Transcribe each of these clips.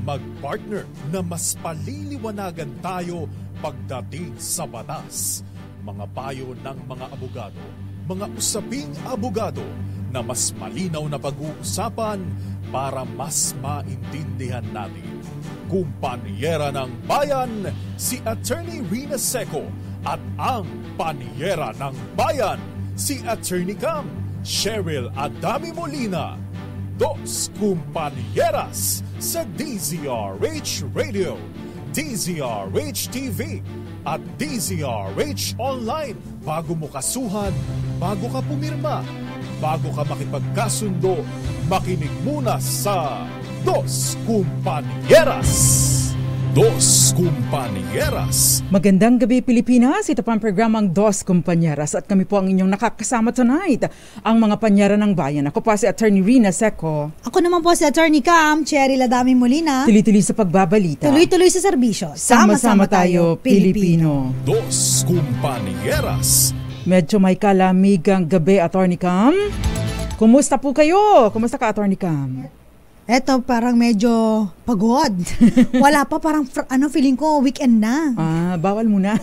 Mag-partner na mas paliliwanagan tayo pagdating sa batas. Mga payo ng mga abogado, mga usaping abogado na mas malinaw na pag-uusapan para mas maintindihan natin. Kumpanyera ng Bayan, si Attorney Rina Seco at ang Panyera ng Bayan, si Attorney Cam, Cheryl Adami Molina. Dos Kumpanieras sa DZRH Radio, DZRH TV at DZRH Online. Bago mo kasuhan, bago ka pumirma, bago ka makipagkasundo, makinig muna sa Dos Kumpanieras. Dos Kumpanieras. Magandang gabi Pilipinas, ito pa ang programang Dos Kumpanieras at kami po ang inyong nakakasama tonight, ang mga panyera ng bayan. Ako pa si Attorney Rina Seco. Ako naman po si Attorney Cam, Cheryl Adami Molina. Tuloy-tuloy sa pagbabalita. Tuloy-tuloy sa serbisyo. Sama-sama tayo, Pilipino. Dos Kumpanieras. Medyo may kalamigang gabi, Attorney Cam. Kumusta po kayo? Kumusta ka, Attorney Cam? Eto, parang medyo pagod. Wala pa, parang feeling ko weekend na. Bawal muna.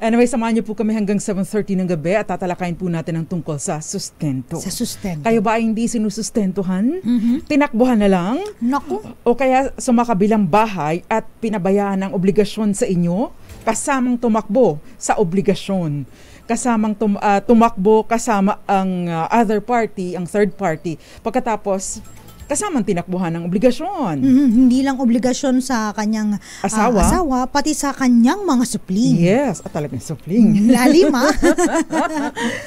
Anyway, samahan niyo po kami hanggang 7:30 ng gabi at tatalakayin po natin ang tungkol sa sustento. Sa sustento. Kayo ba ay hindi sinusustentuhan? Tinakbuhan na lang? Naku. O kaya sumakabilang bahay at pinabayaan ang obligasyon sa inyo, kasamang tumakbo sa obligasyon. Kasamang tumakbo kasama ang other party, ang third party. Pagkatapos, kasamang tinakbuhan ng obligasyon. Hindi lang obligasyon sa kanyang asawa, pati sa kanyang mga supling. Yes, at talagang supling. Lalim, ha?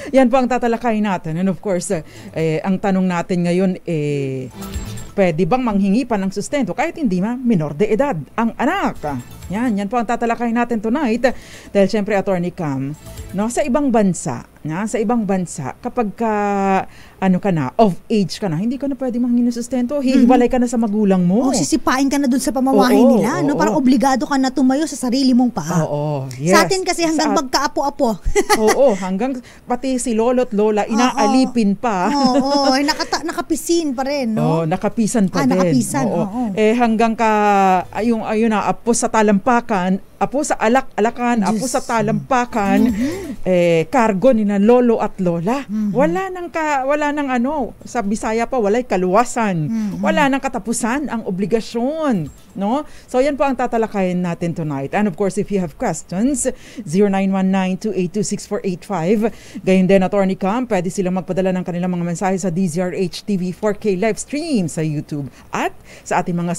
Yan po ang tatalakayin natin. And of course, ang tanong natin ngayon, pwede bang manghingi pa ng sustento kahit hindi minor de edad ang anak? Yan po ang tatalakayin natin tonight. Dahil syempre, Attorney Cam, sa ibang bansa, kapag ka na, of age ka na, hindi ka na pwede manghingi ng sustento. Hihiwalay ka na sa magulang mo. Sisipain ka na dun sa pamamahay nila. Parang obligado ka na tumayo sa sarili mong paa. Yes. Sa atin kasi hanggang magkaapo-apo. Hanggang pati si lolo't lola, inaalipin pa. Nakapisin pa rin, no? Nakapisan pa din. Nakapisan, hanggang ka, ayun na, apo sa talampakan, apo sa alak-alakan, apo sa talampakan, kargo ni na lolo at lola. Wala nang sa Bisaya pa, walay kaluwasan. Wala nang katapusan ang obligasyon, no? So yan po ang tatalakayin natin tonight. And of course, if you have questions, 0919-282-6485. Gayon din, Attorney Cam, pwede silang magpadala ng kanilang mga mensahe sa DZRH TV 4K live stream sa YouTube at sa ating mga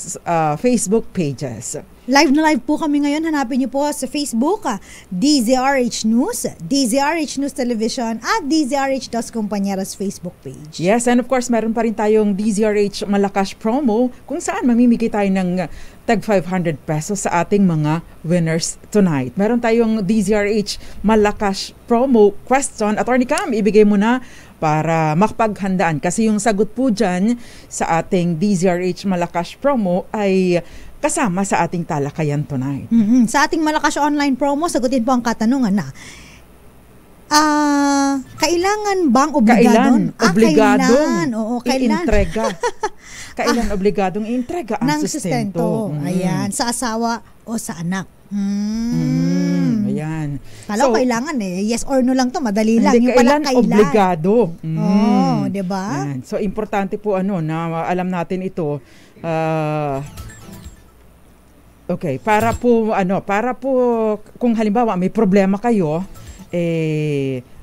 Facebook pages. Live na live po kami ngayon. Hanapin niyo po sa Facebook, DZRH News, DZRH News Television at DZRH Dos Kumpanieras Facebook page. Yes, and of course, meron pa rin tayong DZRH Malakas promo kung saan mamimigay tayo ng tag 500 pesos sa ating mga winners tonight. Meron tayong DZRH Malakas promo question. Attorney Cam, ibigay mo na para makapaghandaan. Kasi yung sagot po dyan sa ating DZRH Malakas promo ay kasama sa ating talakayan tonight. Sa ating Malakas online promo, sagutin po ang katanungan na kailangan bang obligadong i-entrega? Kailan obligadong i-entrega ang sustento? Ayan, sa asawa o sa anak. Ayan. Kala ko kailangan yes or no lang to, madali lang. Yung pala kailan obligado. Diba? Ayan. So importante po na alam natin ito. Okay, para po kung halimbawa may problema kayo,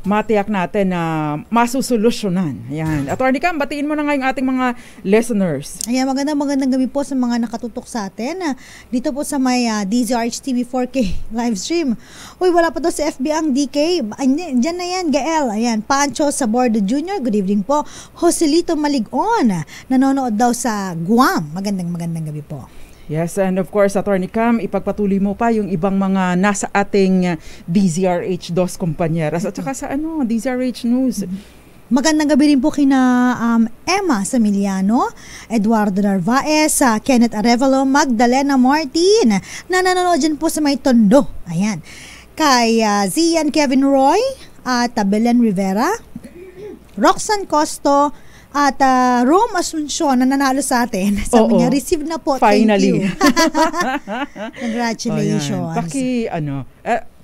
matiyak natin na masusolusyonan. Ayan. Attorney Cam, batiin mo na nga yung ating mga listeners. Ayan, magandang gabi po sa mga nakatutok sa atin. Dito po sa may DZRH TV 4K live stream. Uy, wala pa daw sa FB ang DK. Diyan na yan, Gael. Ayan, Pancho Sabordo Jr. Good evening po. Joselito Maligon. Nanonood daw sa Guam. Magandang gabi po. Yes, and of course, Attorney Cam, ipagpatuloy mo pa yung ibang mga nasa ating DZRH Dos Kumpanieras at saka sa DZRH News. Magandang gabi rin po kina Emma Samiliano, Eduardo Narvaez, Kenneth Arevalo, Magdalena Martin, na nanonood dyan po sa may Tondo. Ayan. Kay Zian Kevin Roy, at Belen Rivera, Roxanne Costo, At Rome Asuncion na nanalo sa atin. Sabi niya, receive na po. Finally. Thank you. Congratulations.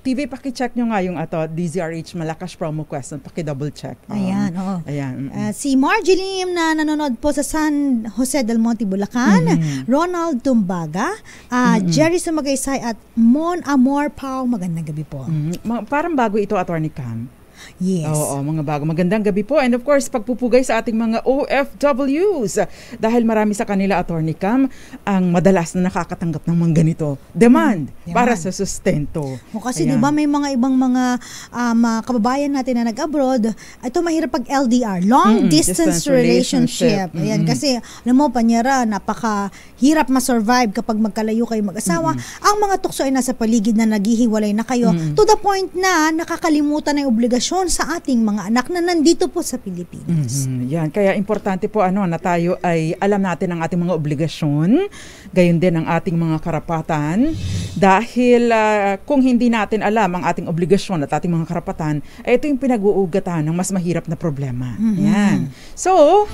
TV, paki-check nyo nga yung DZRH Malakas promo question. Paki-double check. Ayan, oo. Ayan. Si Margie Lim na nanonood po sa San Jose del Monte, Bulacan. Ronald Tumbaga. Jerry Sumagaysay at Mon Amor Pao. Magandang gabi po. Parang bago ito, Attorney Cam. Yes. Oo, mga bago. Magandang gabi po. And of course, pagpupugay sa ating mga OFWs. Dahil marami sa kanila, Attorney Cam, ang madalas na nakakatanggap ng mga ganito. Demand para sa sustento. Kasi di ba may mga ibang mga kababayan natin na nag-abroad, ito mahirap pag LDR, long distance relationship. Ayan, kasi alam mo, Panyera, napakahirap ma-survive kapag magkalayo kayo mag-asawa. Ang mga tukso ay nasa paligid na naghihiwalay na kayo to the point na nakakalimutan na yung obligasyon sa ating mga anak na nandito po sa Pilipinas. Yan, kaya importante po na tayo ay alam natin ang ating mga obligasyon, gayon din ang ating mga karapatan, dahil kung hindi natin alam ang ating obligasyon at ating mga karapatan, ito yung pinag-uugatan ng mas mahirap na problema. Yan. So,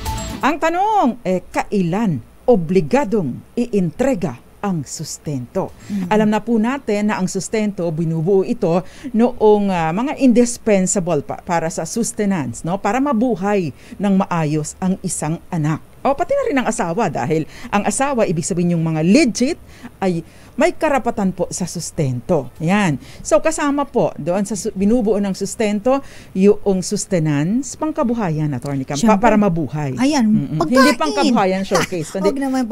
ang tanong, kailan obligadong iintrega ang sustento? Alam na po natin na ang sustento, binubuo ito noong mga indispensable para sa sustenance, para mabuhay ng maayos ang isang anak. O pati na rin ang asawa, dahil ang asawa, ibig sabihin yung mga legit, ay may karapatan po sa sustento. Yan. So kasama po doon sa binubuo ng sustento, yung sustenance, pangkabuhayan, Attorney Cam, para mabuhay. Ayan, pagkain. Hindi pangkabuhayan showcase. Huwag naman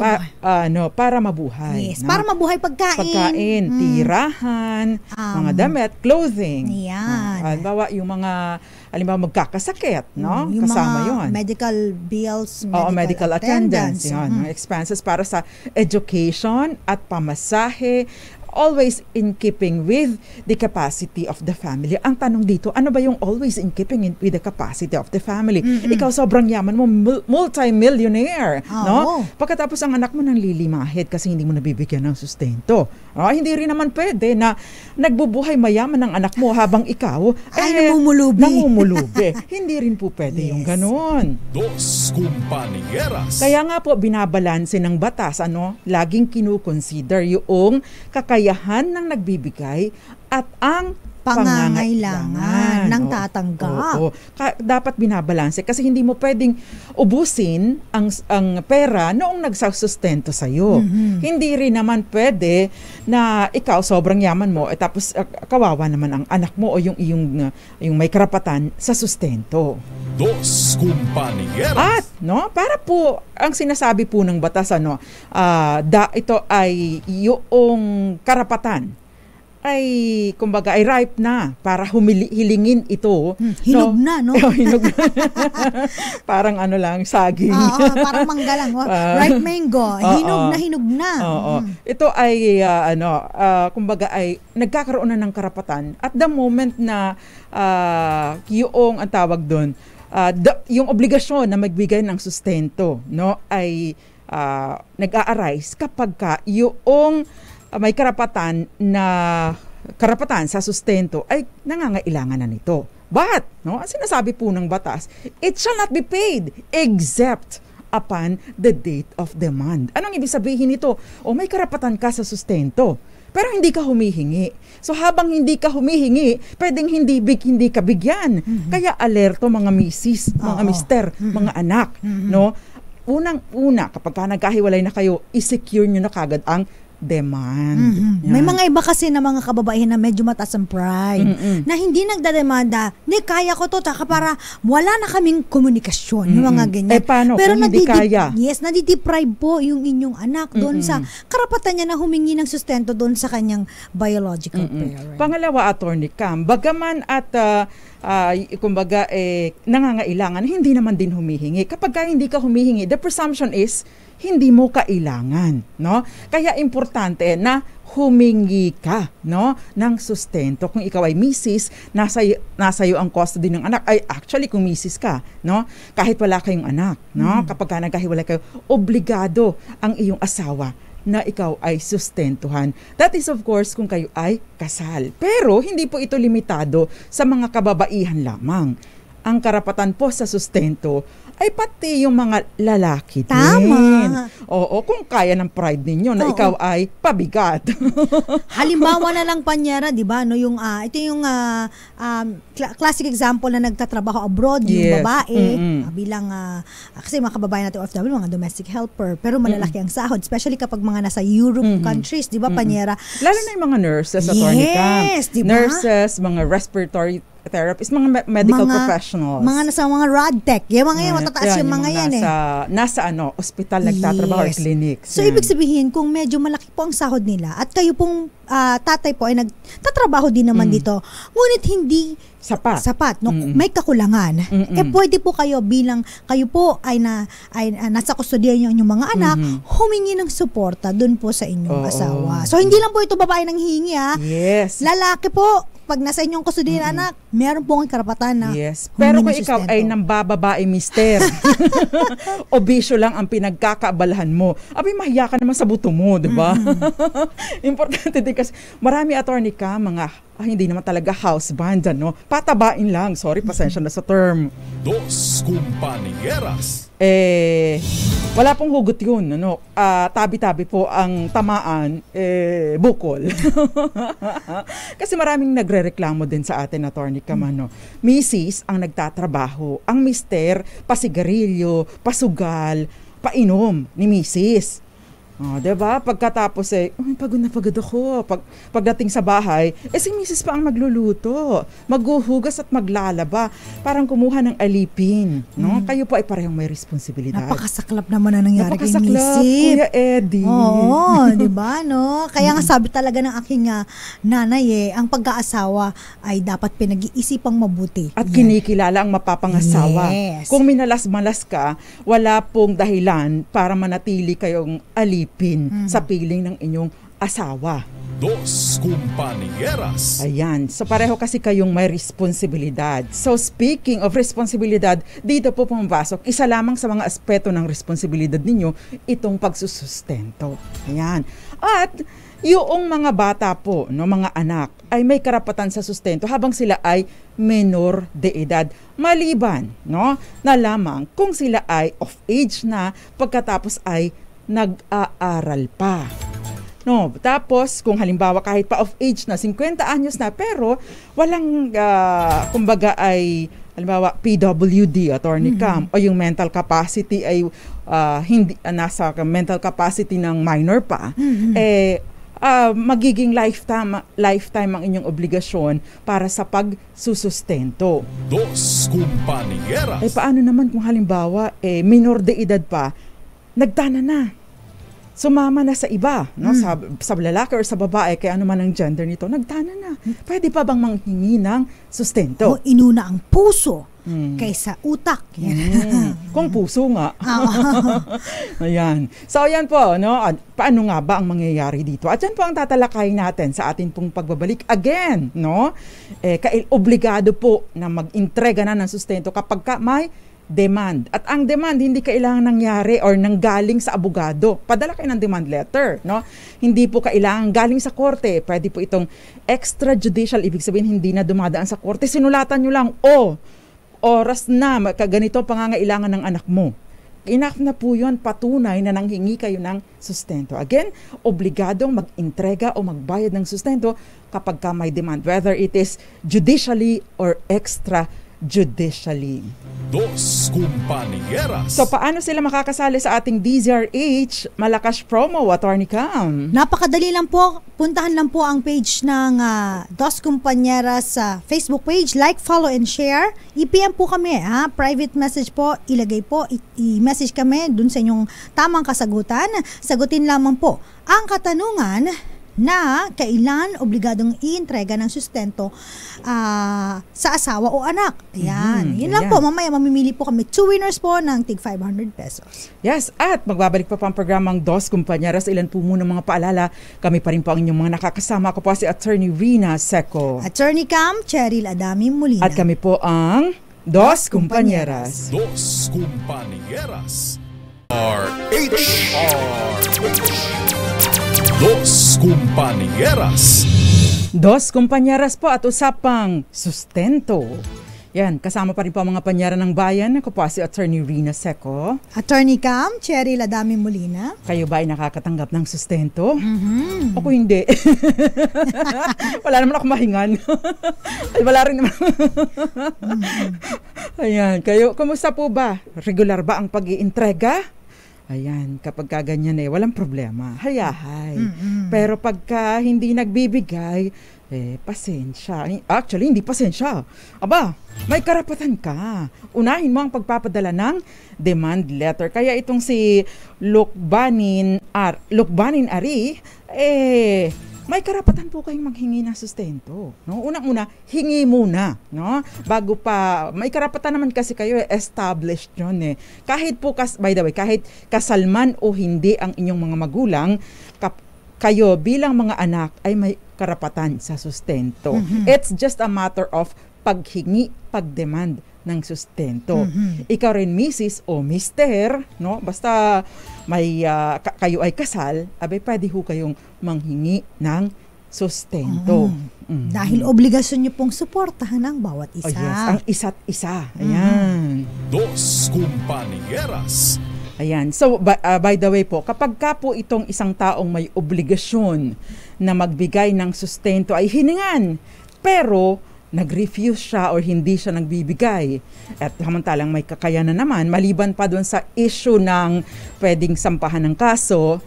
para mabuhay. Yes, para mabuhay pagkain. Tirahan, mga damit, clothing. Ayan. Halimbawa, yung mga magkakasakit, yung kasama mga yun. medical bills, medical attendance. Yun, expenses para sa education at pamasahe, always in keeping with the capacity of the family. Ang tanong dito, ano ba yung always in keeping with the capacity of the family? Ikaw sobrang yaman mo, multi-millionaire, no? Pagkatapos ang anak mo nang lilimahid kasi hindi mo nabibigyan ng sustento. Hindi rin naman pwede na nagbubuhay mayaman ng anak mo habang ikaw ay namumulubi. Hindi rin po pwede yung ganon. Dos Compañeras. Kaya nga po binabalanse ng batas, laging kinukonsider yung kakayahan ng nagbibigay at ang pangangailangan ng tatanggap. Dapat binabalanse kasi hindi mo pwedeng ubusin ang pera noong nagsasustento sa'yo. Hindi rin naman pwede na ikaw sobrang yaman mo tapos kawawa naman ang anak mo o yung may karapatan sa sustento. Dos Compañeras. At para po ang sinasabi po ng batas ito ay yung karapatan ay kumbaga ay ripe na para hilingin ito. Hinog na, no? Hinog na. Parang saging. Parang mangga lang. Ripe mango. Hinog na. Ito ay kumbaga ay nagkakaroon na ng karapatan at the moment na yung ang tawag doon, yung obligasyon na magbigay ng sustento, ay nag-a-arise kapag yung may karapatan sa sustento ay nangangailangan na nito. But, ang sinasabi po ng batas, it shall not be paid except upon the date of demand. Anong ibig sabihin nito? May karapatan ka sa sustento, pero hindi ka humihingi. So habang hindi ka humihingi, pwedeng hindi ka bigyan. Kaya alerto mga misis, mga mister, mga anak, Unang-una, kapag nagkahiwalay na kayo, i-secure nyo na kagad ang demand. May mga iba kasi na mga kababaihan na medyo mataas ang pride na hindi nagdademanda, kaya ko to, taka para wala na kaming komunikasyon, yung mga ganyan. Paano pero kung hindi kaya? Yes, nadideprive po yung inyong anak doon sa karapatan niya na humingi ng sustento doon sa kanyang biological parent. Pangalawa, Attorney Cam, bagaman at kumbaga nangangailangan, hindi naman din humihingi. Kapag hindi ka humihingi, the presumption is hindi mo kailangan, Kaya importante na humingi ka, ng sustento. Kung ikaw ay misis, nasa iyo ang custody ng anak. Ay actually kung misis ka, kahit wala kayong anak, kapag nagkahiwalay kayo, obligado ang iyong asawa na ikaw ay sustentuhan. That is of course kung kayo ay kasal. Pero hindi po ito limitado sa mga kababaihan lamang. ang karapatan po sa sustento ay pati yung mga lalaki din. Tama. Oo, kung kaya ng pride ninyo na ikaw ay pabigat. Halimbawa na lang, Panyera, 'di ba, no, yung ito yung classic example na nagtatrabaho abroad yung babae bilang kasi mga kababayan natin OFW, mga domestic helper, pero malalaki ang sahod, especially kapag mga nasa Europe countries, 'di ba, Panyera? Lalo na yung mga nurses, attorney Yes, 'di ba? Nurses, mga respiratory therapist, mga medical professionals. Mga nasa mga RadTech. Yung mga yan, matataas yung mga yan nasa ospital nagtatrabaho or clinic. So, ibig sabihin, kung medyo malaki po ang sahod nila at kayo pong tatay po ay nagtatrabaho din naman dito, ngunit hindi sapat, no? May kakulangan. Pwede po kayo bilang kayo po ay nasa kustodiya niyo yung mga anak, humingi ng suporta dun po sa inyong asawa. So, hindi lang po ito babae nang hihingi, ha? Yes. Lalaki po, pag nasa inyong kustodiya anak, meron po ang karapatan na pero kung ikaw ay nambababae mister, o bisyo lang ang pinagkakaabalahan mo, mahiya ka naman sa buto mo, di ba? Importante din kasi marami, attorney ka, mga hindi naman talaga house band, no? Patabain lang. Sorry, pasensya na sa term. Dos Compañeras. Wala pong hugot yun, ano? Tabi-tabi po ang tamaan, bukol. Kasi maraming nagrereklamo din sa atin, attorney Kamano. Mrs. ang nagtatrabaho. Ang mister, pasigarilyo, pasugal, painom ni Mrs. Diba? Pagkatapos pagod na pagod ako. Pagdating sa bahay, si Mrs. pa ang magluluto, maghuhugas at maglalaba. Parang kumuha ng alipin. No? Kayo po ay parehong may responsibilidad. Napakasaklap naman na nangyari kay Mrs. Kuya Eddie. Oo, diba? No? Kaya nga sabi talaga ng aking nanay, ang pag-aasawa ay dapat pinag-iisipang mabuti. At kinikilala ang mapapangasawa. Yes. Kung minalas-malas ka, wala pong dahilan para manatili kayong alipin sa piling ng inyong asawa. Dos Compañeras. Ayan. So pareho kasi kayong may responsibilidad. So speaking of responsibilidad, dito po pumapasok, isa lamang sa mga aspeto ng responsibilidad ninyo, itong pagsusustento. Ayan. At yung mga bata po, no, mga anak, ay may karapatan sa sustento habang sila ay menor de edad. Maliban, no, na lamang kung sila ay of age na pagkatapos ay nag-aaral pa. No, tapos kung halimbawa kahit pa of age na 50 anyos na pero walang kumbaga ay halimbawa PWD, attorney Cam, o yung mental capacity ay hindi nasa mental capacity ng minor pa, magiging lifetime ang inyong obligasyon para sa pagsusustento. Dos Compañeras. Paano naman kung halimbawa minor de edad pa, nagdana na, sumama na sa iba, no? Sa lalaki or sa babae, kaya ano man ang gender nito, nagdana na. Pwede pa bang manghingi ng sustento? Inuna ang puso kaysa utak. Kung puso nga. Ayan. So, ayan po, no? Paano nga ba ang mangyayari dito? At yan po ang tatalakayin natin sa atin pong pagbabalik again, no? Obligado po na mag-entrega na ng sustento kapag may demand. At ang demand hindi kailangan nangyari or nanggaling sa abogado. Padala kayo ng demand letter, no? Hindi po kailangan galing sa korte. Pwede po itong extrajudicial, ibig sabihin hindi na dumadaan sa korte. Sinulatan nyo lang, oras na ganito pangangailangan ng anak mo. Enough na po yun, patunay na nanghingi kayo ng sustento. Again, obligadong mag-entrega o magbayad ng sustento kapag ka may demand, whether it is judicially or extrajudicially. Dos Compañeras. So, paano sila makakasali sa ating DZRH Malakas Promo, Attorney Cam? Napakadali lang po. Puntahan lang po ang page ng Dos Compañeras sa Facebook page. Like, follow, and share. I-PM po kami, private message po. Ilagay po, i-message kami dun sa inyong tamang kasagutan. Sagutin lamang po ang katanungan na kailan obligadong i-entrega ng sustento sa asawa o anak. Ayan. Yun lang po. Mamaya mamimili po kami 2 winners po ng tig 500 pesos. Yes, at magbabalik pa ang programang Dos Compañeras. Ilan po muna mga paalala. Kami pa rin po ang inyong mga nakakasama. Ako po si Attorney Rina Seco. Attorney Cam, Cheryl Adami Molina. At kami po ang Dos Compañeras. Dos Compañeras. Dos Compañeras. Dos Compañeras po at usapang sustento. Yan, kasama pa rin po ang mga panyara ng bayan. Ako po si Attorney Rina Seco. Attorney Cam, Cherry Ladami Molina. Kayo ba ay nakakatanggap ng sustento? Ako hindi. Wala naman ako mahingan. Ay, wala rin naman. Ayan, kayo, kumusta po ba? Regular ba ang pag-iintrega? Ayan, kapag kaganyan walang problema. Hayahay. Pero pagka hindi nagbibigay, pasensya. Actually, hindi pasensya. Aba, may karapatan ka. Unahin mo ang pagpapadala ng demand letter. Kaya itong si Lukbanin Ari, may karapatan po kayong maghingi ng sustento. No? Unang-una, hingi muna. No? Bago pa, may karapatan naman kasi kayo, established yun Kahit po, by the way, kahit kasalman o hindi ang inyong mga magulang, kayo bilang mga anak ay may karapatan sa sustento. It's just a matter of paghingi, pagdemand ng sustento. Ikaw rin, Mrs. o Mister, no? Basta may kayo ay kasal, pwede ho kayong manghingi ng sustento. Dahil obligasyon niyo pong suportahan ang bawat isa. Oh yes, ang isa't isa. Ayan. Dos Compañeras. Ayan. So, by the way po, kapag ka po itong isang taong may obligasyon na magbigay ng sustento ay hiningan, pero nag-refuse siya or hindi siya nagbibigay, at samantalang may kakayanan naman, maliban pa doon sa issue ng pwedeng sampahan ng kaso,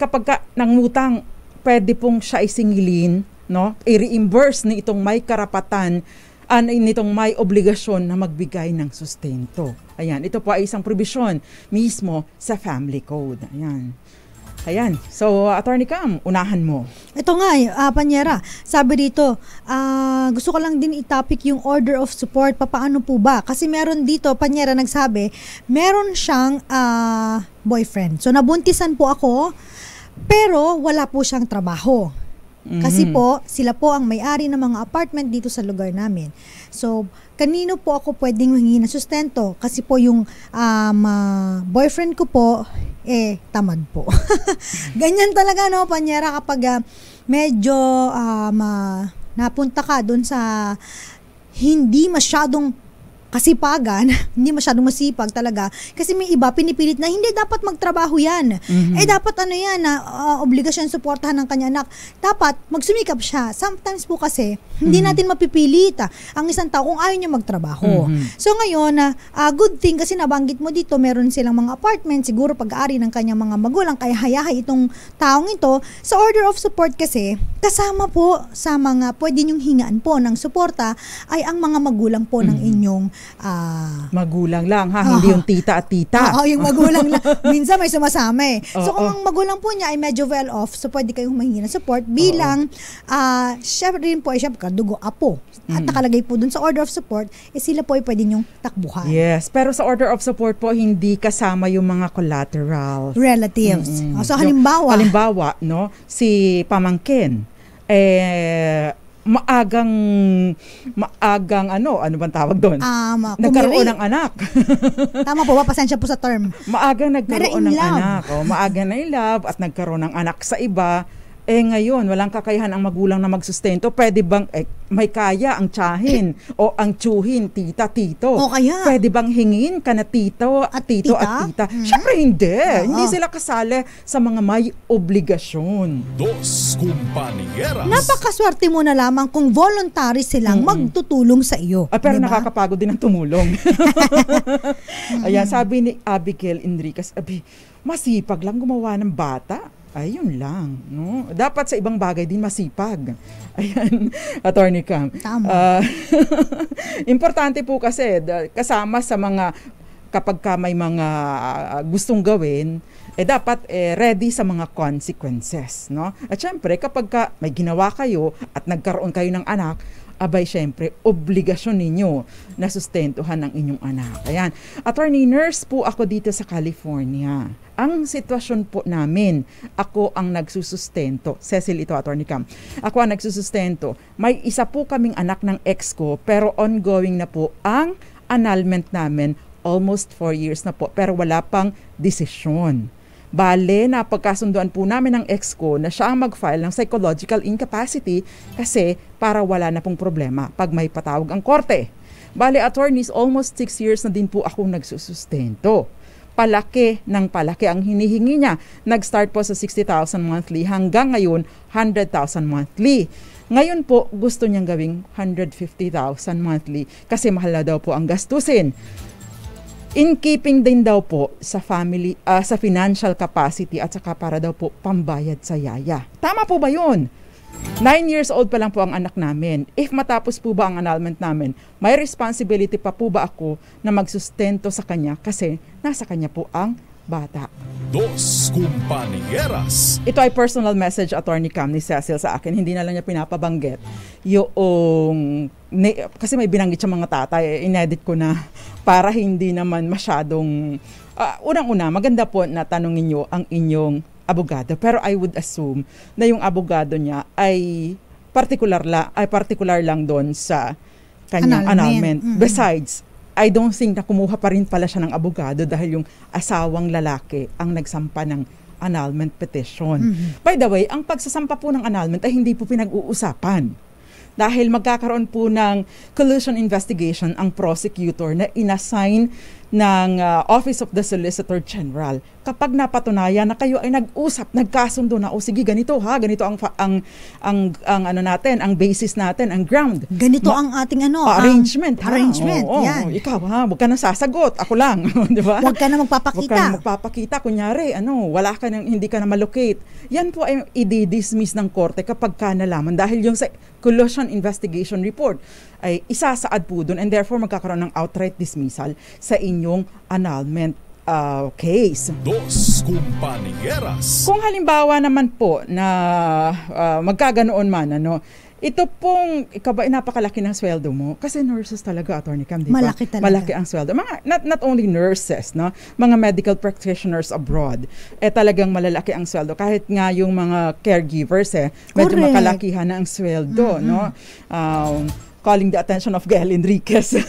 kapag ka nangutang, pwede pong siya isingilin, no? I-reimburse ni itong may karapatan, nitong may obligasyon na magbigay ng sustento. Ayan, ito po ay isang provision mismo sa family code. Ayan. So, Attorney Cam, unahan mo. Ito nga, Panyera, sabi dito, gusto ko lang din i-topic yung order of support. Papaano po ba? Kasi meron dito, Panyera nagsabi, meron siyang boyfriend. So, nabuntisan po ako, pero wala po siyang trabaho. Kasi po, sila po ang may-ari ng mga apartment dito sa lugar namin. So, kanino po ako pwedeng humingi ng sustento? Kasi po yung boyfriend ko po, tamad po. Ganyan talaga, no, Panyera, kapag medyo napunta ka dun sa hindi masyadong kasipagan, hindi masyadong masipag talaga. Kasi may iba, pinipilit na hindi dapat magtrabaho yan. Dapat obligasyon suportahan ng kanya anak. Dapat magsumikap siya. Sometimes po kasi, hindi natin mapipilit ang isang tao kung ayaw niya magtrabaho. So ngayon, good thing kasi nabanggit mo dito, meron silang mga apartment, siguro pag-aari ng kanyang mga magulang, kaya hayahay itong taong ito. Sa order of support kasi, kasama po sa mga pwede niyong hingaan po ng suporta ay ang mga magulang po ng inyong magulang lang hindi yung tita at tita. Yung magulang lang. Minsan may sumasama So kung ang magulang po niya ay medyo well off, so pwede kayong humingi ng support bilang siya rin po ay siya dugo apo. At nakalagay po dun sa order of support, sila po ay pwede nyong takbuhan. Yes, pero sa order of support po hindi kasama yung mga collateral relatives. So halimbawa, no, si pamangkin maagang ano bang tawag doon? Nagkaroon ng anak. Tama po ba? Pasensya po sa term. Maagang nagkaroon ng anak. Maagang na in love at nagkaroon ng anak sa iba. Ngayon, walang kakayahan ang magulang na magsustento. Pwede bang, may kaya ang tiyahin o ang tsuhin, tita, tito? O kaya? Pwede bang hingin ka na tito at tita? Siyempre hindi. Hindi sila kasali sa mga may obligasyon. Dos Compañeras. Napakaswerte mo na lamang kung voluntary silang magtutulong sa iyo. Pero diba? Nakakapagod din ang tumulong. Ayan, sabi ni Abigail Enriquez, masipag lang gumawa ng bata. Ayun lang, no? Dapat sa ibang bagay din masipag. Ayan, Attorney Cam. Tama. Importante po kasi kasama sa mga kapag ka may mga gustong gawin, dapat ready sa mga consequences, no? At syempre, kapag ka may ginawa kayo at nagkaroon kayo ng anak, syempre, obligasyon ninyo na sustentuhan ng inyong anak. Ayan. Attorney, nurse po ako dito sa California. Ang sitwasyon po namin, ako ang nagsusustento. Cecil ito, Attorney Cam. Ako ang nagsusustento. May isa po kaming anak ng ex ko, pero ongoing na po ang annulment namin. Almost 4 years na po, pero wala pang desisyon. Bale, napagkasunduan po namin ng ex ko na siya ang mag-file ng psychological incapacity kasi para wala na pong problema pag may patawag ang korte. Bale, attorneys, almost 6 years na din po ako nagsusustento. Palaki ng palaki ang hinihingi niya. Nag-start po sa 60,000 monthly hanggang ngayon 100,000 monthly. Ngayon po gusto niyang gawing 150,000 monthly kasi mahal na daw po ang gastusin. In keeping din daw po sa family, sa financial capacity at saka para daw po pambayad sa yaya. Tama po ba yun? 9 years old pa lang po ang anak namin. If matapos po ba ang annulment namin, may responsibility pa po ba ako na magsustento sa kanya kasi nasa kanya po ang bata. Dos Compañeras. Ito ay personal message, Attorney Cam, ni Cecil sa akin. Hindi na lang niya pinapabanggit. Kasi may binanggit siya mga tatay, inedit ko na para hindi naman masyadong... unang-una, maganda po na tanungin niyo ang inyong abogado. Pero I would assume na yung abogado niya ay particular lang doon sa kanyang annulment. Mm-hmm. Besides, I don't think na kumuha pa rin pala siya ng abogado dahil yung asawang lalaki ang nagsampa ng annulment petition. Mm-hmm. By the way, ang pagsasampa po ng annulment ay hindi po pinag-uusapan. Dahil magkakaroon po ng collusion investigation ang prosecutor na inassign ng Office of the Solicitor General. Kapag napatunayan na kayo ay nag-usap, nagkasundo na, sige, ganito ganito ang ano natin, ang basis natin, ang ground. Ganito ang ating arrangement. Arrangement, yan. Ikaw huwag ka nang sasagot, ako lang, di ba? Huwag ka na magpapakita. Huwag ka na magpapakita, kunyari, hindi ka na malocate. Yan po ay i-dismiss ng korte kapag ka nalaman dahil yung sa collusion investigation report ay isasaad po doon and therefore magkakaroon ng outright dismissal sa inyong annulment case. Dos Compañeras. Kung halimbawa naman po na magkaganoon man, ito pong, napakalaki ng sweldo mo. Kasi nurses talaga, Attorney Cam, di ba? Malaki talaga. Malaki ang sweldo. Not only nurses, mga medical practitioners abroad, talagang malalaki ang sweldo. Kahit nga yung mga caregivers, medyo Correct. makalakihan na ang sweldo, calling the attention of Gael Enriquez.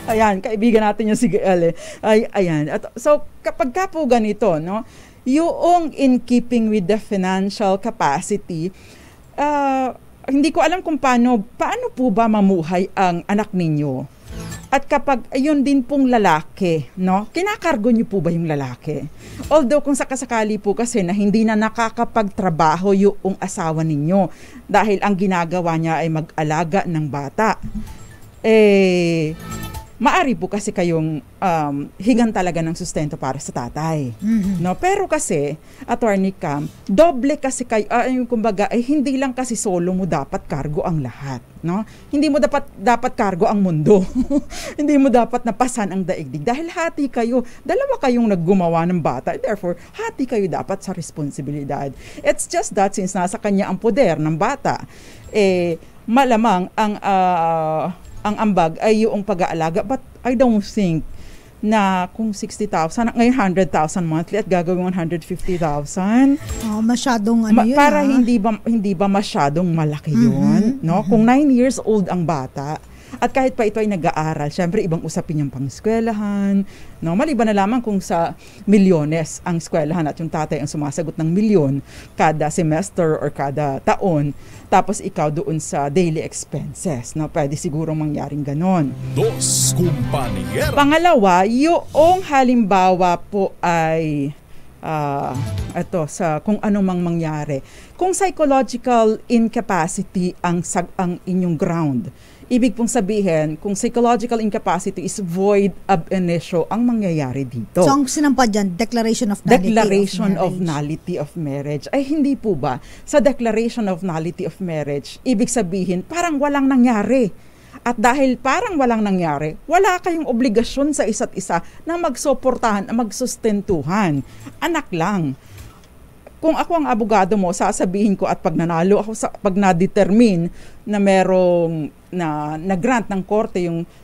Ayan, kaibigan natin yung si Gael. Ayan. So, kapag ka po ganito, yung in keeping with the financial capacity, hindi ko alam kung paano po ba mamuhay ang anak ninyo. At kapag ayun din pong lalaki, kinakargo niyo po ba yung lalaki? Although kung sakasakali po kasi na hindi na nakakapagtrabaho yung asawa ninyo dahil ang ginagawa niya ay mag-alaga ng bata, maari po kasi kayong hingan talaga ng sustento para sa tatay. Mm-hmm. Pero kasi, Attorney Cam, doble kasi kayo, kumbaga, hindi lang kasi solo mo dapat cargo ang lahat. Hindi mo dapat cargo ang mundo. Hindi mo dapat napasan ang daigdig. Dahil hati kayo, dalawa kayong naggumawa ng bata. Therefore, hati kayo dapat sa responsibilidad. It's just that since nasa kanya ang poder ng bata, malamang ang ambag ay yung pag-aalaga. But I don't think na kung 60,000, ngayon 100,000 monthly at gagawin 150,000. Masyadong yun. Para hindi ba masyadong malaki yun? Kung 9 years old ang bata, at kahit pa ito ay nag-aaral, syempre ibang usapin yung pang-eskwelahan. Maliban na lamang kung sa milyones ang eskwelahan at yung tatay ang sumasagot ng milyon kada semester or kada taon. Tapos ikaw doon sa daily expenses. Pwede sigurong mangyaring ganon. Dos Compañeras. Pangalawa, yung halimbawa po ay kung ano mang mangyari. Kung psychological incapacity ang inyong ground, ibig pong sabihin, kung psychological incapacity is void ab initio ang mangyayari dito. So, ang sinampad dyan, declaration of nullity of marriage. Ay, hindi po ba? Sa declaration of nullity of marriage, ibig sabihin, parang walang nangyari. At dahil parang walang nangyari, wala kayong obligasyon sa isa't isa na magsuportahan, magsustentuhan. Anak lang. Kung ako ang abogado mo, sasabihin ko at pag nanalo ako, pag na-determine na merong na-grant ng korte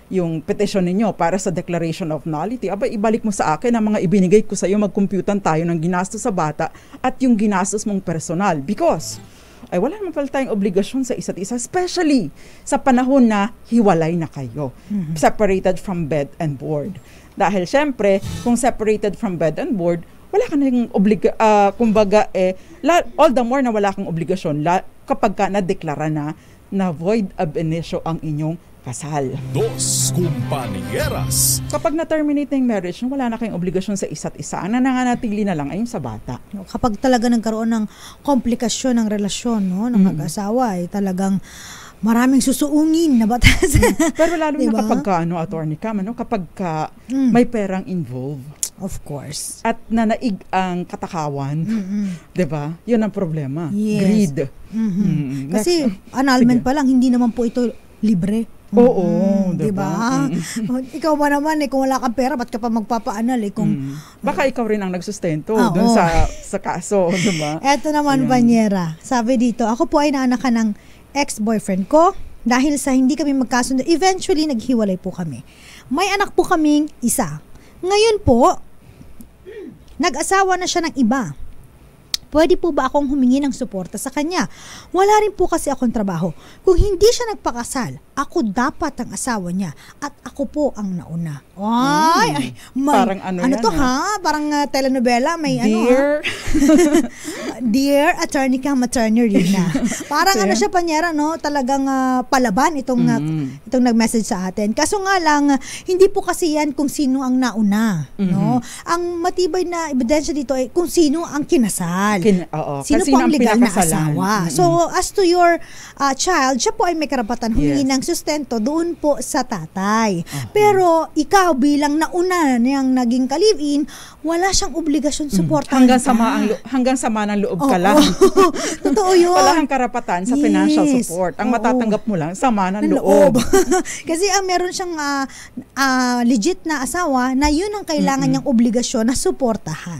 yung petition ninyo para sa declaration of nullity, ibalik mo sa akin ang mga ibinigay ko sa iyo, magkumputan tayo ng ginastos sa bata at yung ginastos mong personal. Because wala naman pala tayong obligasyon sa isa't isa, especially sa panahon na hiwalay na kayo, separated from bed and board. Dahil syempre, kung separated from bed and board, wala ka nang all the more na wala kang obligasyon kapag ka na-deklara na void ab initio ang inyong kasal. Dos Compañeras. Kapag na-terminate na yung marriage, wala na kayong obligasyon sa isa't isa. Ang nananatili na lang ay yung sa bata. Kapag talaga nagkaroon ng komplikasyon ng relasyon, no, ng mag-asawa, ay talagang maraming susuungin na batas. Pero lalo Diba? na kapag attorney Cam, kapag may perang involved. Of course. At nanaig ang katakawan, 'di ba? 'Yun ang problema. Yes. Greed. Kasi Next. annulment Sige. pa lang, hindi naman po ito libre. Oo, Di ba? Ikaw ba naman, kung wala kang pera, ba't ka pa magpapaanal kung Baka ikaw rin ang nagsustento Ah, dun oo. sa kaso, 'di ba? Eto naman, Ayan. Banyera. Sabi dito, ako po ay naanakan ng ex-boyfriend ko dahil sa hindi kami magkasundo. Eventually, naghiwalay po kami. May anak po kaming isa. Ngayon po, nag-asawa na siya ng iba. Pwede po ba akong humingi ng suporta sa kanya? Wala rin po kasi akong trabaho. Kung hindi siya nagpakasal, ako dapat ang asawa niya at ako po ang nauna. Ay, Parang ano yan, to ha? Parang telenovela, may Dear, Dear Attorney Cam Attorney Rina. Parang ano siya, Panyera, no? Talagang palaban itong nag-message sa atin. Kaso nga lang, hindi po kasi yan kung sino ang nauna, no? Ang matibay na ebidensya dito ay kung sino ang kinasal. oo. Sino Kasi po ang legal na pinakasalan. asawa. So, as to your child, siya po ay may karapatan humingi Yes. ng sustento doon po sa tatay. Pero, ikaw bilang nauna niyang naging ka-live-in, wala siyang obligasyon suportahan Hanggang sama ng loob ka lang. Totoo yun. Wala kang karapatan sa financial Yes. support. Ang Oo. matatanggap mo lang, sama ng Ng loob. Kasi meron siyang legit na asawa na yun ang kailangan niyang obligasyon na suportahan.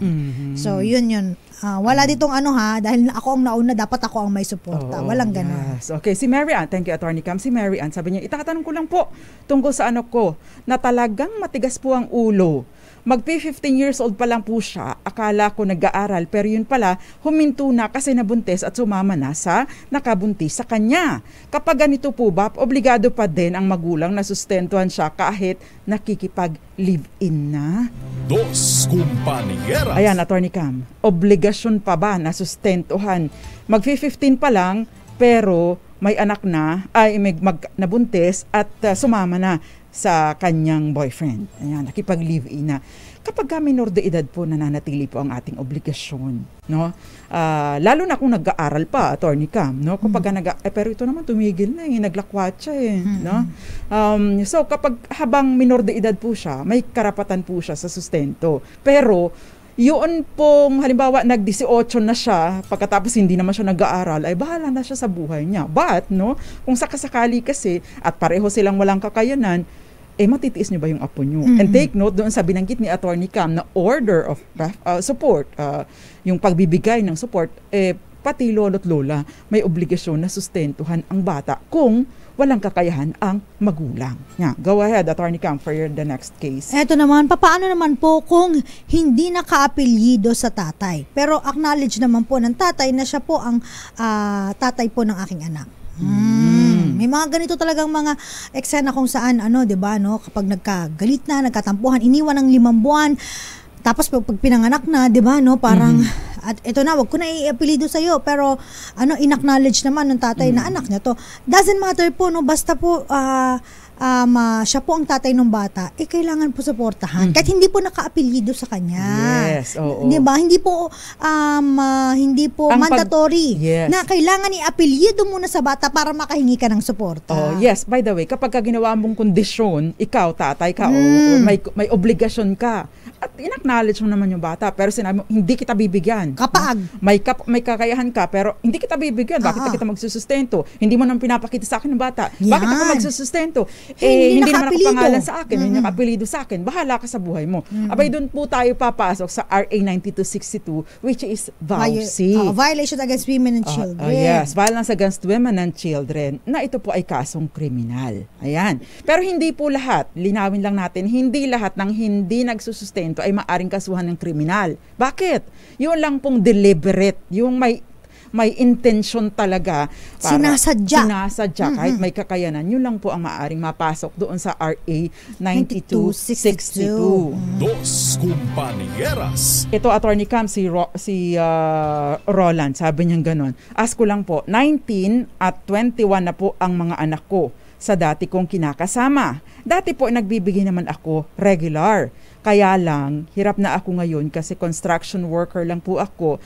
So, yun. Wala ditong dahil ako ang nauna, dapat ako ang may suporta. Oo, Walang ganun. yes. Okay, si Mary Ann, thank you, Attorney Cam. Si Mary Ann, sabi niya, itatanong ko lang po tungkol sa anak ko na talagang matigas po ang ulo. Mag-15 years old pa lang po siya, akala ko nag-aaral, pero yun pala, huminto na kasi nabuntis at sumama na sa nakabuntis sa kanya. Kapag ganito po ba, obligado pa din ang magulang na sustentuhan siya kahit nakikipag-live-in na? Dos Compañeras. Ayan, Attorney Cam, obligasyon pa ba na sustentuhan? Mag-15 pa lang, pero may anak na, nabuntis at sumama na sa kanyang boyfriend. Ayan, nakipag-live-in na. Kapag minor de edad po, nananatili po ang ating obligasyon, no? Lalo na kung nag-aaral pa, Attorney Cam, no? Kapag pero ito naman tumigil na, naglakwatsa no? So kapag habang minor de edad po siya, may karapatan po siya sa sustento. Pero yun pong halimbawa nag-18 na siya, pagkatapos hindi naman siya nag-aaral, ay bahala na siya sa buhay niya. But, no, kung sakasakali kasi at pareho silang walang kakayanan, matitiis niyo ba yung apo niyo? And take note doon sa binanggit ni Attorney Cam na order of support, yung pagbibigay ng support, pati lolo't lola may obligasyon na sustentuhan ang bata kung walang kakayahan ang magulang. Yeah, go ahead, Attorney Cam, for the next case. Eto naman, paano naman po kung hindi naka-apelyido sa tatay? Pero acknowledge naman po ng tatay na siya po ang tatay po ng aking anak. May mga ganito talagang mga eksena kung saan, 'di ba, no? Kapag nagkagalit na, nagkatampuhan, iniwan ng 5 buwan, tapos pag pinanganak na, 'di ba, no? Parang at ito na, wag ko na i-apelido sa iyo, pero inacknowledge naman ng tatay na anak niya to. Doesn't matter po, no, basta po siya po ang tatay ng bata, kailangan po suportahan. Kahit hindi po naka-apelyido sa kanya. Yes, oo. 'Di ba? Hindi po mandatory yes. na kailangan i-apelyido muna sa bata para makahingi ka ng suporta. Oh, yes, by the way, kapag ginawa mong kondisyon, ikaw, tatay ka, o may obligasyon ka, at in-acknowledge mo naman yung bata, pero sinabi mo, hindi kita bibigyan. Kapag may kakayahan ka, pero hindi kita bibigyan. Bakit kita magsusustento? Hindi mo naman pinapakita sa akin ng bata. Bakit ako magsusustento? Hindi naman ako pangalan sa akin, hindi naka-apelido sa akin. Bahala ka sa buhay mo. Abay, doon po tayo papasok sa RA 9262, which is VAUC. Violation against women and children. Yes, violence against women and children, na ito po ay kasong kriminal. Ayan. Pero hindi po lahat, linawin lang natin, hindi lahat ng hindi nagsusustento ay maaring kasuhan ng kriminal. Bakit? Yun lang pong deliberate, yung may intention talaga. Sinasadya kahit may kakayanan. Yun lang po ang maaring mapasok doon sa RA 9262. Dos Compañeras. Ito, Attorney Cam, si Roland, sabi niya gano'n. Ask ko lang po, 19 at 21 na po ang mga anak ko. sa dati kong kinakasama. Dati po nagbibigay naman ako regular. Kaya lang, hirap na ako ngayon kasi construction worker lang po ako.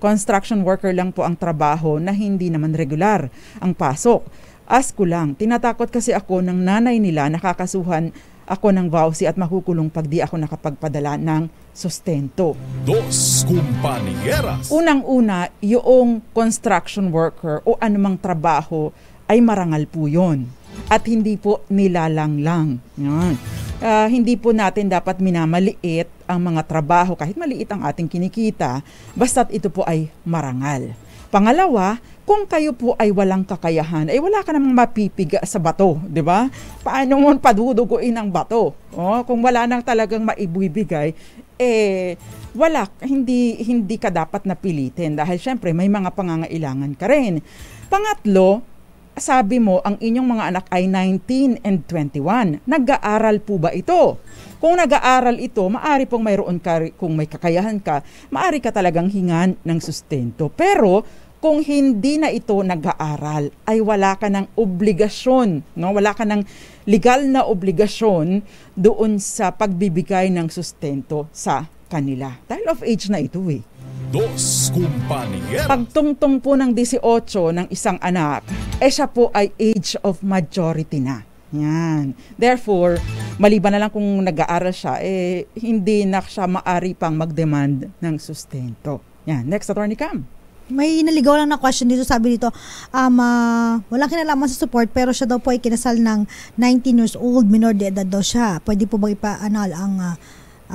Construction worker lang po ang trabaho na hindi naman regular ang pasok. Ask ko lang, tinatakot kasi ako ng nanay nila, nakakasuhan ako ng vowsy at makukulong pag di ako nakapagpadala ng sustento. Dos Compañeras. Unang-una, yung construction worker o anumang trabaho ay marangal po yun. At hindi po nilalanglang. Yan. Hindi po natin dapat minamaliit ang mga trabaho kahit maliit ang ating kinikita basta't ito po ay marangal. Pangalawa, kung kayo po ay walang kakayahan, ay wala ka namang mapipiga sa bato, di ba? Paano mo paduduguin ang bato? Kung wala nang talagang maibibigay, hindi ka dapat napilitin dahil syempre may mga pangangailangan ka rin. Pangatlo, sabi mo ang inyong mga anak ay 19 and 21. Nag-aaral po ba ito? Kung nag-aaral ito, maari pong mayroon ka, kung may kakayahan ka, maari ka talagang hingan ng sustento. Pero kung hindi na ito nag-aaral, ay wala ka ng obligasyon, no? Wala ka ng legal na obligasyon doon sa pagbibigay ng sustento sa kanila. Dahil of age na ito eh. Dos Compañeras. Pagtungtong po ng 18 ng isang anak, siya po ay age of majority na. Yan. Therefore, maliban na lang kung nag-aaral siya, hindi na siya maari pang mag-demand ng sustento. Yan. Next, Attorney Cam. May naligaw lang na question dito, sabi dito, walang kinalaman sa support pero siya daw po ay kinasal ng 19 years old, minor de edad daw siya. Pwede po ba ipa-anal ang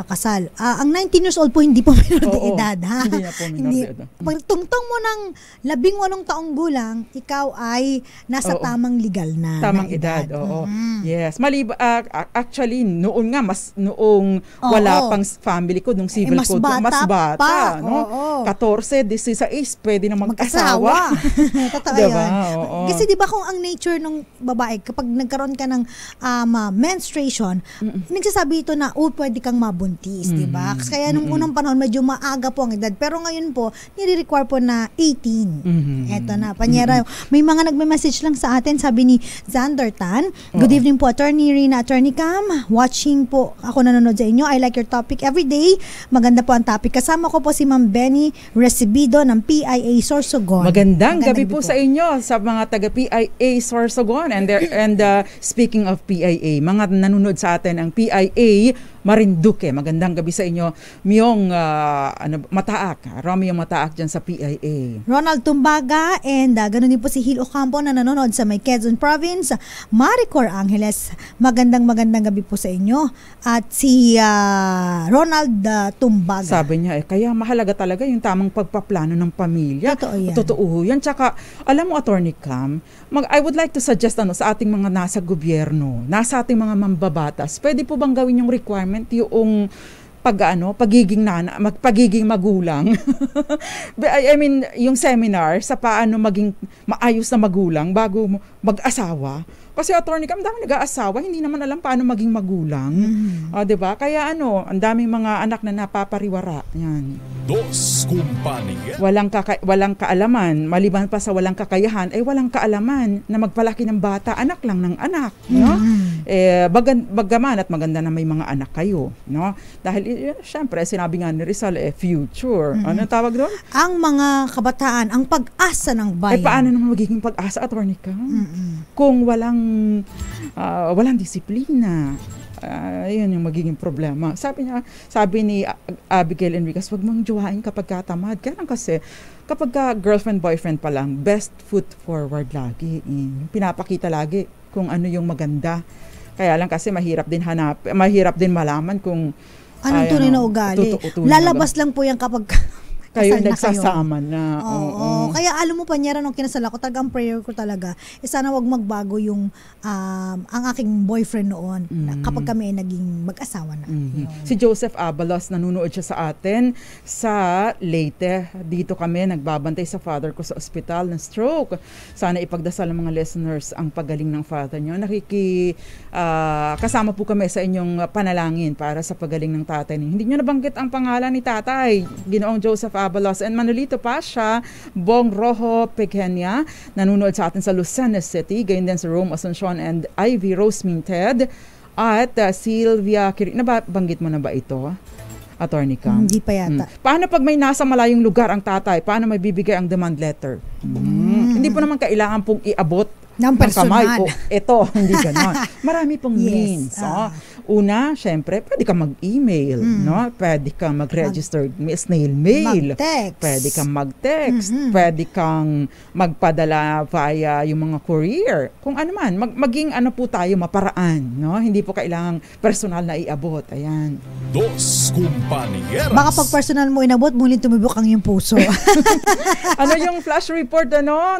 kasal? Ang 19 years old po hindi po minor de edad, ha? Hindi na po minor de edad. Pag tungtong mo ng 18 taong gulang, ikaw ay nasa tamang legal na tamang edad. Oo. Yes. Actually, noon nga, noong wala pang family ko, nung civil code, mas bata. Pa. No? 14, 16, pwede na mag-asawa. Totoo diba? yan. Kasi diba kung ang nature ng babae, kapag nagkaroon ka ng menstruation, nagsasabi ito na, pwede kang mabuntis, diba? Kaya nung unang panahon, medyo maaga po ang edad. Pero ngayon po, nire-require po na 18. Eto na, Panyera. May mga nagme-message lang sa atin, sabi ni Xander Tan. Good evening po, Attorney Rina, Attorney Cam. Watching po, ako nanonood sa inyo. I like your topic every day. Maganda po ang topic. Kasama ko po si Ma'am Benny Recibido ng PIA Sorsogon. Magandang gabi po sa inyo, sa mga taga PIA Sorsogon. And speaking of PIA, mga nanonood sa atin ang PIA Marinduque. Magandang gabi sa inyo. Miyong Mataak. Romeo Mataak dyan sa PIA. Ronald Tumbaga and ganun din po si Hil Ocampo na nanonood sa may Quezon Province. Maricor Angeles. Magandang gabi po sa inyo. At si Ronald Tumbaga. Sabi niya, kaya mahalaga talaga yung tamang pagpaplano ng pamilya. Totoo yan. Totoo yan. Tsaka, alam mo, Attorney Cam, I would like to suggest sa ating mga nasa gobyerno, nasa ating mga mambabatas, pwede po bang gawin yung requirement yung pagiging magulang. I mean, yung seminar sa paano maging maayos na magulang bago mag-asawa. Kasi Attorney Cam, dami nag-aasawa, hindi naman alam paano maging magulang. 'Di ba? Kaya ang daming mga anak na napapariwara. Yan. Dos Compañeras. Walang kaalaman, maliban pa sa walang kakayahan, ay walang kaalaman na magpalaki ng bata, anak lang ng anak, no? Bagaman at maganda na may mga anak kayo, no? Dahil syempre sinabi nga ni Rizal, future. Ano tawag doon? Ang mga kabataan, ang pag-asa ng bayan. Paano naman magiging pag-asa, Attorney Cam? Kung walang disiplina. Yun yung magiging problema. Sabi ni Abigail Enriquez, wag mong jowain kapag katamad. Kaya lang kasi, kapag girlfriend, boyfriend pa lang, best foot forward lagi. Pinapakita lagi kung ano yung maganda. Kaya lang kasi mahirap din malaman kung anong tunay na ugali. Lalabas lang po yan kapag kayo nagsasama na. Oo. Kaya alam mo, Panyera, nung kinasal ako, talagang prayer ko talaga, sana wag magbago yung ang aking boyfriend noon kapag kami naging mag-asawa na. Si Joseph Abalos, nanonood siya sa atin sa Leyte. Dito kami, nagbabantay sa father ko sa ospital ng stroke. Sana ipagdasal ng mga listeners ang pagaling ng father niyo. Kasama po kami sa inyong panalangin para sa pagaling ng tatay niyo. Hindi niyo nabanggit ang pangalan ni tatay, Ginoong Joseph Fabulous. And Manolito Pasha, Bong Rojo Pequeña, nanonood sa atin sa Lucena City, gayon din sa Rome Asuncion and Ivy Rose Minted, at Sylvia nabanggit mo na ba ito? Attorney Cam? Hindi pa yata. Paano pag may nasa malayong lugar ang tatay? Paano may bibigay ang demand letter? Hindi po naman kailangan pong iabot ng kamay. personal. Ito, hindi ganon. Marami pong means. Una, syempre, pwede ka mag-email, no? Pwede kang mag-register snail mail. Mag-text. Pwede kang mag-text. Pwede kang magpadala via yung mga courier. Kung ano man, maging ano po tayo, maparaan, no? Hindi po kailangang personal na iabot. Ayan. Dos Compañeras. Baka pag personal mo inabot, muling tumibok ang iyong puso. Ano yung flash report, ano?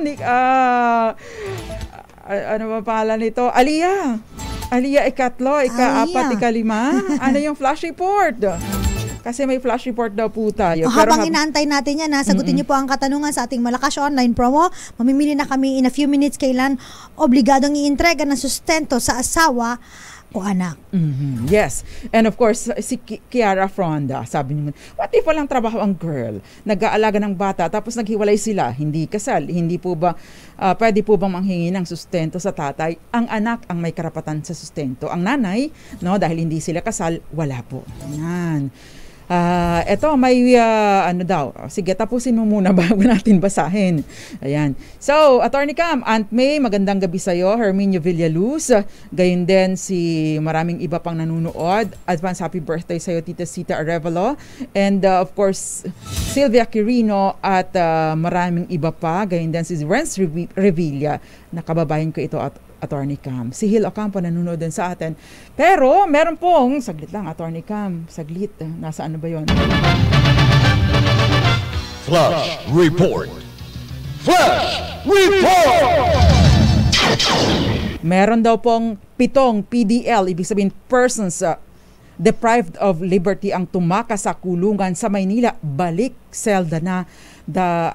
Ano ba pangalan nito? Aliyah, ikatlo, ika-apat, ika-lima. Ano yung flash report? Kasi may flash report daw po tayo. Habang inaantay natin yan, sagutin niyo po ang katanungan sa ating Malakas online promo. Mamimili na kami in a few minutes kailan obligadong iintrega ng sustento sa asawa o anak. Yes. And of course, si Kiara Fronda, sabi niyo, what if walang trabaho ang girl? Nag-aalaga ng bata, tapos naghiwalay sila, hindi kasal, hindi po ba, pwede po bang manghingi ng sustento sa tatay? Ang anak ang may karapatan sa sustento. Ang nanay, no, dahil hindi sila kasal, wala po. Yan. Eto, may ano daw. Sige, tapusin mo muna bago natin basahin. Ayan. So, Attorney Cam, Aunt May, magandang gabi sa'yo. Herminio Villaluz. Gayon din si maraming iba pang nanunood. Advance happy birthday sa'yo, Tita Sita Arevalo. And of course, Sylvia Quirino at maraming iba pa. Gayon din si Renz Revilla. Nakababayan ko ito at Attorney Cam. Si Hil Ocampo nanonood din sa atin. Pero meron pong, saglit lang Attorney Cam, saglit. Nasa ano ba yun? Flash Report. Flash Report! Meron daw pong 7 PDL, ibig sabihin persons deprived of liberty ang tumakas sa kulungan sa Maynila. Balik, selda na.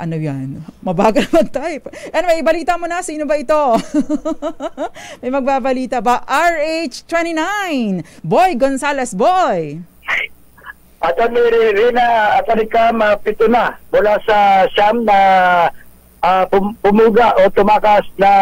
Ano yan? Mabagal mag-type. Anyway, balita mo na. Sino ba ito? May magbabalita ba? RH29. Boy Gonzales, Boy. Attorney Rina, Attorney Cam, 7 na mula sa Siam na pumuga o tumakas na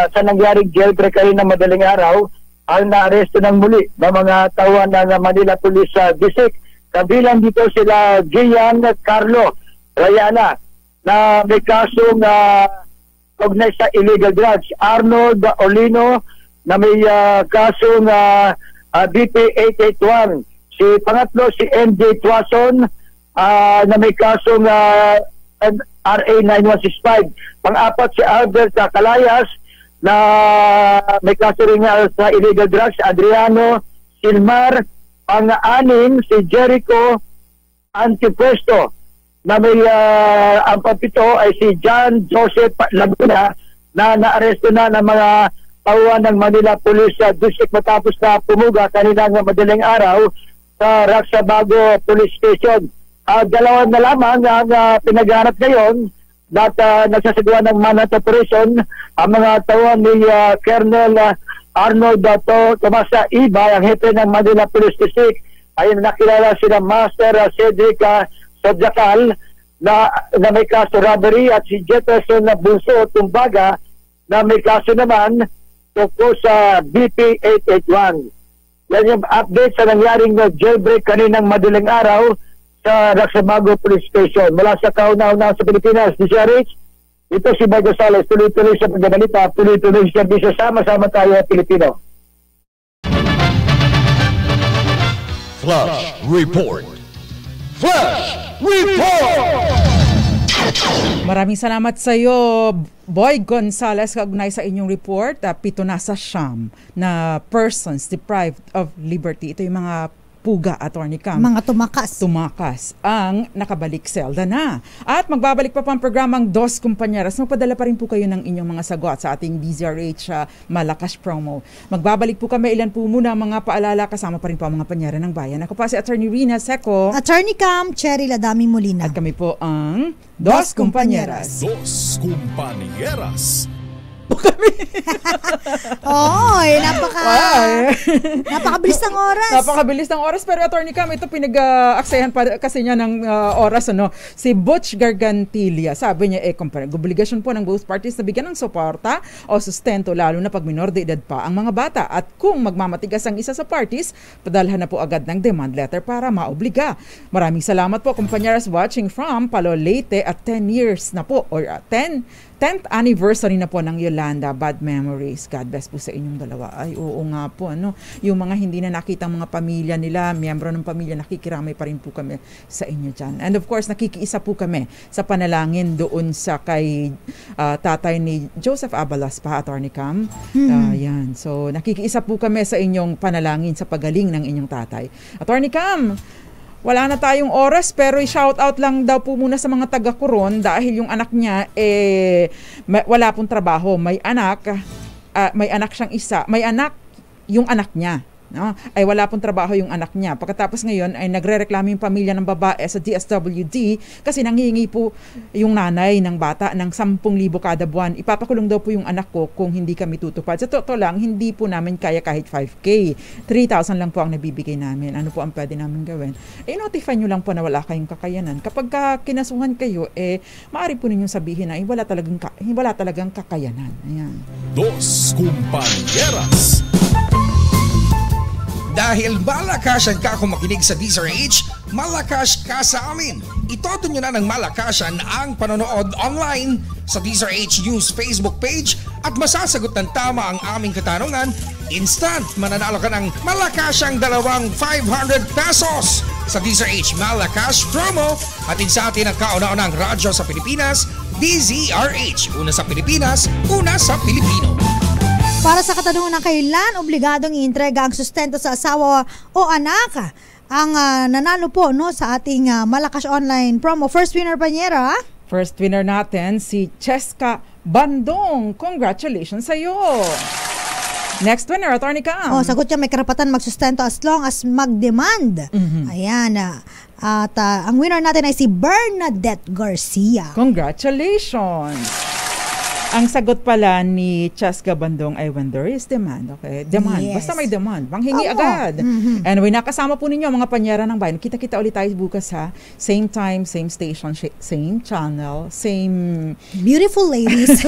sa nangyaring jailbreak kanina madaling araw ang naaresto ng muli ng mga tauhan ng Manila Police District. Kabilang dito sila Gian Carlo Rayana na may kasong kaugnay sa illegal drugs. Arnold Olino na may kasong BP 881. Si pangatlo si NJ Tuason na may kasong RA 9165. Pang-apat si Albert Calayas na may kaso rin sa illegal drugs. Adriano Silmar. Pang-anim si Jericho Antipuesto na may ang pagpito ay si John Joseph Laguna na naaresto na ng mga tauhan ng Manila Police District matapos na pumuga kaninang madaling araw sa Raksabago Police Station. Dalawa na lamang ang pinaghanap ngayon at nagsasagawa ng manhunt operation ang mga tauhan ni Colonel Arnold Tomasa Iba, ang hepe ng Manila Police District. Ay nakilala sila Master Cedric Sobjakal na may kaso robbery at si Jefferson Bunso Tumbaga na may kaso naman tungkol sa BP 881. Yan yung update sa nangyaring jailbreak kaninang madaling araw sa Raksabago Police Station. Mula sa kauna-una sa Pilipinas, DCRH, ito si Boy Gonzales, tuloy-tuloy sa pagbabalita, tuloy-tuloy sa bisyo, sama-sama tayo Pilipino. Flash Report. Flash Report! Maraming salamat sa iyo, Boy Gonzales, kaugnay sa inyong report. 7 na sa Siam na persons deprived of liberty. Ito yung mga puga, Attorney Cam. Mga tumakas. Tumakas ang nakabalik selda na. At magbabalik pa ang programang Dos Compañeras. Magpadala pa rin po kayo ng inyong mga sagot sa ating DZRH Malakas promo. Magbabalik po kami. Ilan po muna mga paalala, kasama pa rin po ang mga panyera ng bayan. Ako pa si Attorney Rina Seco. Attorney Cam, Cherry Ladami Molina. At kami po ang Dos Compañeras. Dos Compañeras. kami. Napakabilis ng oras. Napakabilis ng oras. Pero Attorney Cam, ito pinag-aksayahan pa kasi niya ng oras. Si Butch Gargantilia, sabi niya, obligasyon po ng both parties na bigyan ng suporta o sustento lalo na pag minor de edad pa ang mga bata. At kung magmamatigas ang isa sa parties, padalhan na po agad ng demand letter para maobliga. Maraming salamat po, kumpanyeras, watching from Palo Leyte at 10 years na po or 10th anniversary na po ng Yolanda. Bad memories. God bless po sa inyong dalawa. Ay, oo nga po. Yung mga hindi na nakita mga pamilya nila, miyembro ng pamilya, nakikiramay pa rin po kami sa inyo dyan. And of course, nakikiisa po kami sa panalangin doon sa kay tatay ni Joseph Abalas pa, Attorney Cam. Yan. So, nakikiisa po kami sa inyong panalangin sa pagaling ng inyong tatay. Attorney Cam, wala na tayong oras pero i-shout out lang daw po muna sa mga taga-Coron dahil yung anak niya wala pong trabaho. May anak siyang isa. May anak yung anak niya. No? Ay wala pong trabaho yung anak niya. Pagkatapos ngayon ay nagrereklamo yung pamilya ng babae sa DSWD kasi nanghihingi po yung nanay ng bata ng 10,000 kada buwan. Ipapakulong daw po yung anak ko kung hindi kami tutupad. Sa totoo lang, hindi po namin kaya kahit 5K. 3,000 lang po ang nabibigay namin. Ano po ang pwede namin gawin? Notify nyo lang po na wala kayong kakayanan. Kapag kinasuhan kayo, maaari po ninyong sabihin na wala talagang kakayanan. Ayan. Dos Compañeras. Dahil malakasan ka kung makinig sa DZRH, malakas ka sa amin. Itodo nyo na ng malakasan ang panonood online sa DZRH News Facebook page at masasagot ng tama ang aming katanungan. Instant mananalo ka ng malakasang 500 pesos sa DZRH Malakas Promo. Hatid sa atin ang kauna-unang radyo sa Pilipinas, DZRH. Una sa Pilipinas, una sa Pilipino. Para sa katanungan ng kailan obligadong iintrega ang sustento sa asawa o anak, ang nanalo po sa ating Malakas Online promo. First winner, Panyera. First winner natin si Cheska Bandong. Congratulations sa iyo. Next winner, Attorney Cam. Sagot niya, may karapatan magsustento as long as mag-demand. Ayan. At ang winner natin ay si Bernadette Garcia. Congratulations. Ang sagot pala ni Cheska Bandong ay when there is demand. Okay? Demand. Yes. Basta may demand. Manghingi agad. Anyway, nakasama po ninyo mga panyera ng bayan. Kita-kita ulit tayo bukas ha. Same time, same station, same channel, same... Beautiful ladies.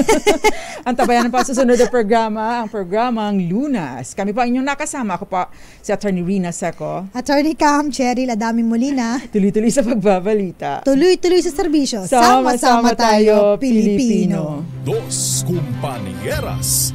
Ang tabayan ng pasusunod na programa, ang programang Lunas. Kami pa inyong nakasama. Ako pa si Attorney Rina Seco. Attorney Cam, Cheryl Adaming Molina. Tuloy-tuloy sa pagbabalita. Tuloy-tuloy sa serbisyo. Sama-sama tayo, Pilipino. Dos Compañeras.